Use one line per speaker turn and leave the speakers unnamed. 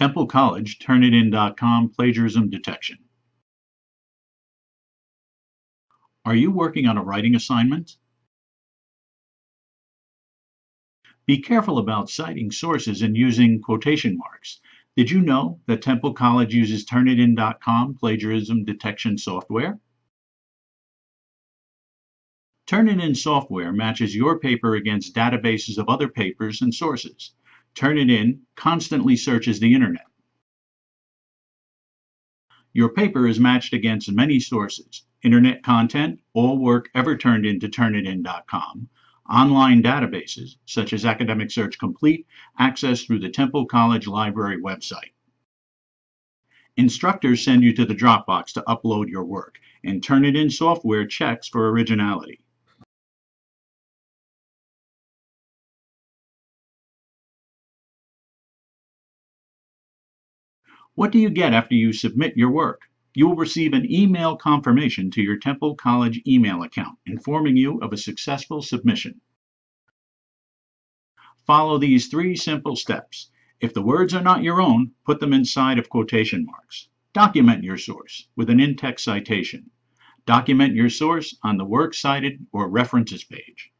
Temple College, Turnitin.com plagiarism detection. Are you working on a writing assignment? Be careful about citing sources and using quotation marks. Did you know that Temple College uses Turnitin.com plagiarism detection software? Turnitin software matches your paper against databases of other papers and sources. Turnitin constantly searches the internet. Your paper is matched against many sources: internet content, all work ever turned into Turnitin.com, online databases such as Academic Search Complete, accessed through the Temple College Library website. Instructors send you to the Dropbox to upload your work, and Turnitin software checks for originality. What do you get after you submit your work? You will receive an email confirmation to your Temple College email account informing you of a successful submission. Follow these 3 simple steps. If the words are not your own, put them inside of quotation marks. Document your source with an in-text citation. Document your source on the Works Cited or References page.